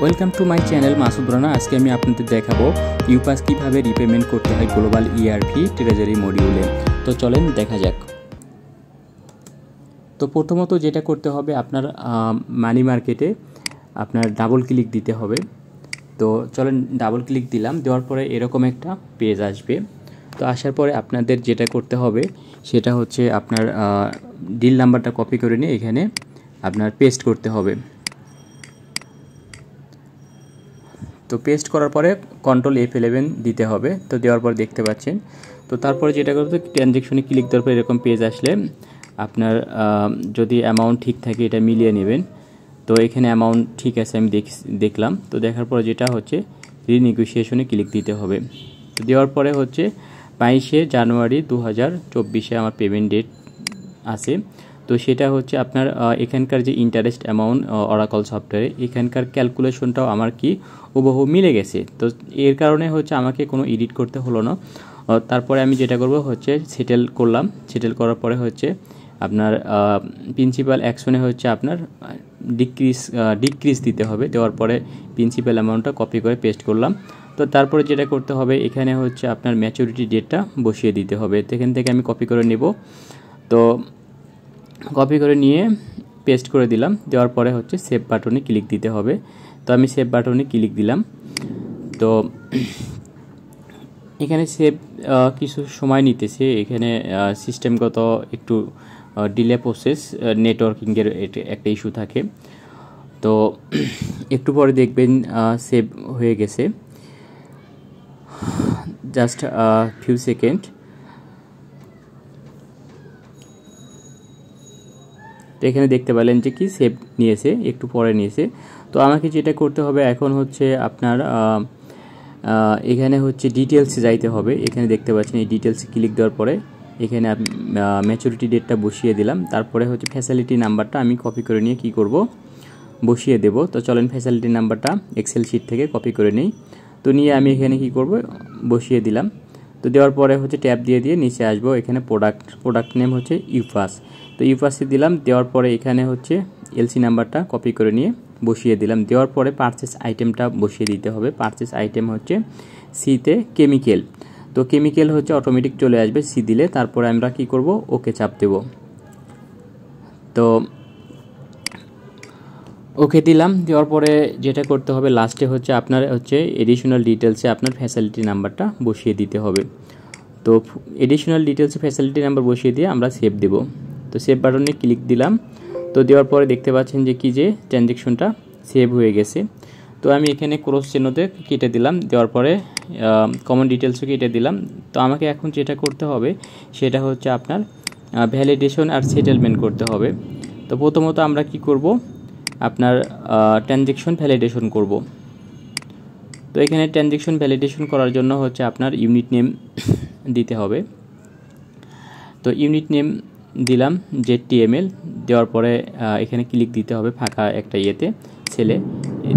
Welcome to my channel Masud Rana. আজকে আমি আপনাদের দেখাবো ইউপাস কীভাবে রিপেমেন্ট করতে হয় গ্লোবাল ইআরপি ট্রেজারি মডিউলে। তো চলেন দেখা যাক। তো প্রথমত যেটা করতে হবে, আপনার মানি মার্কেটে আপনার ডাবল ক্লিক দিতে হবে। তো চলেন ডাবল ক্লিক দিলাম, দেওয়ার পরে এরকম একটা পেজ আসবে। তো আসার পরে আপনাদের যেটা করতে হবে সেটা হচ্ছে আপনার ডিল নাম্বারটা কপি করে নিয়ে এখানে আপনার পেস্ট করতে হবে। তো পেস্ট করার পরে কন্ট্রোল F11 দিতে হবে। তো দেওয়ার পর দেখতে পাচ্ছেন। তো তারপরে যেটা করতে ট্রানজ্যাকশনে ক্লিক দেওয়ার পর এরকম পেজ আসলে আপনার যদি অ্যামাউন্ট ঠিক থাকে এটা মিলিয়ে নেবেন। তো এখানে অ্যামাউন্ট ঠিক আছে আমি দেখলাম। তো দেখার পরে যেটা হচ্ছে রিনেগোসিয়েশনে ক্লিক দিতে হবে। তো দেওয়ার পরে হচ্ছে 22শে জানুয়ারি 2024 আমার পেমেন্ট ডেট আছে। তো সেটা হচ্ছে আপনার এখানকার যে ইন্টারেস্ট অ্যামাউন্ট অরাকল সফটওয়্যারে এখানকার ক্যালকুলেশনটাও আমার কি হুবহু মিলে গেছে। তো এর কারণে হচ্ছে আমাকে কোনো এডিট করতে হলো না। তারপরে আমি যেটা করব হচ্ছে সেটেল করলাম। সেটেল করার পরে হচ্ছে আপনার প্রিন্সিপাল অ্যাকশনে হচ্ছে আপনার ডিক্রিজ দিতে হবে। দেওয়ার পরে প্রিন্সিপাল অ্যামাউন্টটা কপি করে পেস্ট করলাম। তো তারপরে যেটা করতে হবে এখানে হচ্ছে আপনার ম্যাচুরিটি ডেটটা বসিয়ে দিতে হবে। এখান থেকে আমি কপি করে নেব। তো কপি করে নিয়ে পেস্ট করে দিলাম। দেওয়ার পরে হচ্ছে সেভ বাটনে ক্লিক দিতে হবে। তো আমি সেভ বাটনে ক্লিক দিলাম। তো এখানে সেভ কিছু সময় নিতেছে, এখানে সিস্টেমগত একটু ডিলে প্রসেস, নেটওয়ার্কিংয়ের একটা ইস্যু থাকে। তো একটু পরে দেখবেন সেভ হয়ে গেছে, জাস্ট ফিউ সেকেন্ড। তো এখানে দেখতে পেলেন যে কি সেভ নিয়েছে, একটু পরে নিয়েছে। তো আমাকে যেটা করতে হবে এখন হচ্ছে আপনার এখানে হচ্ছে ডিটেলসে যাইতে হবে। এখানে দেখতে পাচ্ছেন এই ডিটেলসে ক্লিক দেওয়ার পরে এখানে ম্যাচুরিটি ডেটটা বসিয়ে দিলাম। তারপরে হচ্ছে ফ্যাসিলিটি নাম্বারটা আমি কপি করে নিয়ে কি করব বসিয়ে দেব। তো চলেন ফ্যাসিলিটি নাম্বারটা এক্সেল শিট থেকে কপি করে নিই। তো নিয়ে আমি এখানে কি করব বসিয়ে দিলাম। তো দেওয়ার পরে হচ্ছে ট্যাব দিয়ে নিচে আসবো। এখানে প্রোডাক্ট নেম হচ্ছে ইউপাস। তো ইউপাসে দিলাম। দেওয়ার পরে এখানে হচ্ছে এলসি নাম্বারটা কপি করে নিয়ে বসিয়ে দিলাম। দেওয়ার পরে পারচেস আইটেমটা বসিয়ে দিতে হবে। পারচেস আইটেম হচ্ছে সিতে কেমিক্যাল। তো কেমিক্যাল হচ্ছে অটোমেটিক চলে আসবে সি দিলে। তারপরে আমরা কি করব ওকে চাপ দেব। তো ওকে দিলাম। দেওয়ার পরে যেটা করতে হবে লাস্টে হচ্ছে আপনার হচ্ছে এডিশনাল ডিটেলসে আপনার ফ্যাসিলিটি নাম্বারটা বসিয়ে দিতে হবে। তো এডিশনাল ডিটেলসে ফ্যাসিলিটি নাম্বার বসিয়ে দিয়ে আমরা সেভ দেব। তো সেভ বাটনে ক্লিক দিলাম। তো দেওয়ার পরে দেখতে পাচ্ছেন যে কি যে ট্রানজ্যাকশনটা সেভ হয়ে গেছে। তো আমি এখানে ক্রস চিহ্নতে কেটে দিলাম। দেওয়ার পরে কমন ডিটেলসও কেটে দিলাম। তো আমাকে এখন যেটা করতে হবে সেটা হচ্ছে আপনার ভ্যালিডেশন আর সেটেলমেন্ট করতে হবে। তো প্রথমত আমরা কি করব আপনার ট্রানজ্যাকশন ভ্যালিডেশন করব। তো এখানে ট্রানজ্যাকশন ভ্যালিডেশন করার জন্য হচ্ছে আপনার ইউনিট নেম দিতে হবে। তো ইউনিট নেম দিলাম ZTML। দেওয়ার পরে এখানে ক্লিক দিতে হবে ফাঁকা একটা ইয়েতে ছেলে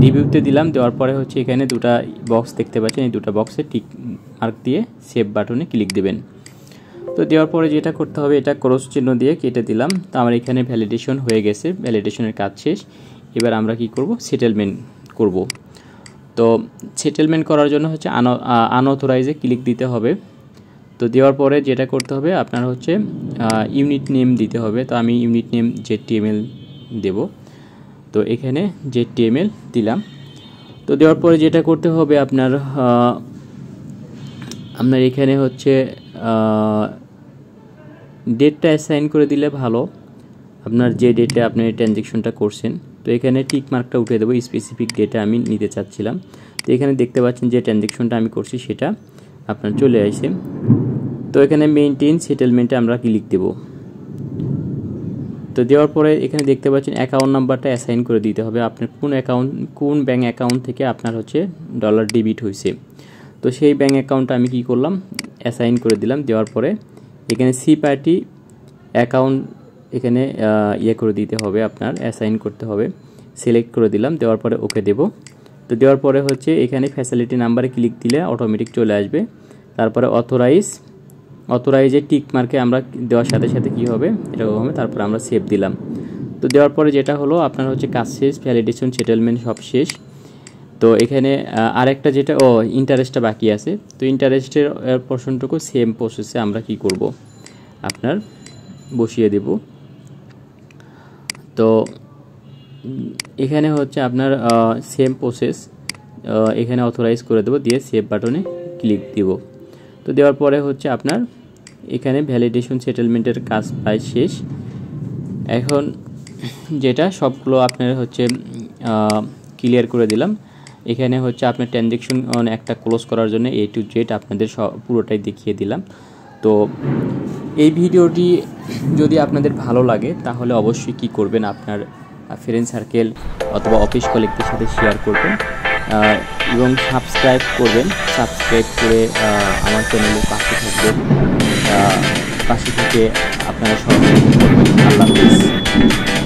রিভিউতে দিলাম। দেওয়ার পরে হচ্ছে এখানে দুটা বক্স দেখতে পাচ্ছেন, এই দুটা বক্সে টিক মার্ক দিয়ে সেভ বাটনে ক্লিক দেবেন। তো দেওয়ার পরে যেটা করতে হবে এটা ক্রস চিহ্ন দিয়ে কেটে দিলাম। তো আমার এখানে ভ্যালিডেশন হয়ে গেছে, ভ্যালিডেশনের কাজ শেষ। এবার আমরা কি করব সেটেলমেন্ট করব। তো সেটেলমেন্ট করার জন্য হচ্ছে আনঅথরাইজে ক্লিক দিতে হবে। তো দেওয়ার পরে যেটা করতে হবে আপনার হচ্ছে ইউনিট নেম দিতে হবে। তো আমি ইউনিট নেম ZTML দেব। তো এখানে ZTML দিলাম। তো দেওয়ার পরে যেটা করতে হবে আপনার এখানে হচ্ছে ডেটটা অ্যাসাইন করে দিলে ভালো, আপনার যে ডেটে আপনি ট্রানজ্যাকশনটা করছেন। তো এখানে টিক মার্কটা উঠে দেবো, স্পেসিফিক ডেটা আমি নিতে চাচ্ছিলাম। তো এখানে দেখতে পাচ্ছেন যে ট্রানজ্যাকশনটা আমি করছি সেটা আপনার চলে আসে। তো এখানে মেইনটেইন সেটেলমেন্টে আমরা ক্লিক দেব। তো দেওয়ার পরে এখানে দেখতে পাচ্ছেন অ্যাকাউন্ট নাম্বারটা অ্যাসাইন করে দিতে হবে, আপনার কোন ব্যাঙ্ক অ্যাকাউন্ট থেকে আপনার হচ্ছে ডলার ডেবিট হয়েছে। তো সেই ব্যাঙ্ক অ্যাকাউন্টটা আমি কি করলাম অ্যাসাইন করে দিলাম। দেওয়ার পরে এখানে সি পার্টি অ্যাকাউন্ট এখানে করে দিতে হবে, আপনার অ্যাসাইন করতে হবে, সিলেক্ট করে দিলাম। দেওয়ার পরে ওকে দেব। তো দেওয়ার পরে হচ্ছে এখানে ফ্যাসিলিটি নাম্বারে ক্লিক দিলে অটোমেটিক চলে আসবে। তারপরে অথরাইজে টিক মার্কে আমরা দেওয়ার সাথে সাথে কি হবে এরকম হবে। তারপর আমরা সেভ দিলাম। তো দেওয়ার পরে যেটা হলো আপনার হচ্ছে কাজ শেষ, ভ্যালিডেশন সেটেলমেন্ট সব শেষ। তো এখানে আরেকটা যেটা ইন্টারেস্টটা বাকি আছে, তো ইন্টারেস্টের পোর্শনটুকু সেম প্রসেসে আমরা কি করব, আপনার বসিয়ে দেব। তো এখানে হচ্ছে আপনার সেম প্রসেস, এখানে অথরাইজ করে দেব, দিয়ে সেভ বাটনে ক্লিক দিব। তো দেওয়ার পরে হচ্ছে আপনার এখানে ভ্যালিডেশন সেটেলমেন্টের কাজ প্রায় শেষ। এখন যেটা সবগুলো আপনার হচ্ছে ক্লিয়ার করে দিলাম। এখানে হচ্ছে আপনার ট্রানজ্যাকশন একটা ক্লোজ করার জন্য A to Z আপনাদের পুরোটাই দেখিয়ে দিলাম। তো এই ভিডিওটি যদি আপনাদের ভালো লাগে তাহলে অবশ্যই কি করবেন, আপনার ফ্রেন্ড সার্কেল অথবা অফিস কলিগদের সাথে শেয়ার করবেন এবং সাবস্ক্রাইব করবেন। সাবস্ক্রাইব করে আমার চ্যানেলের পাশে থাকবেন, পাশে থেকে আপনারা সহযোগিতা করবেন। আল্লাহ হাফেজ।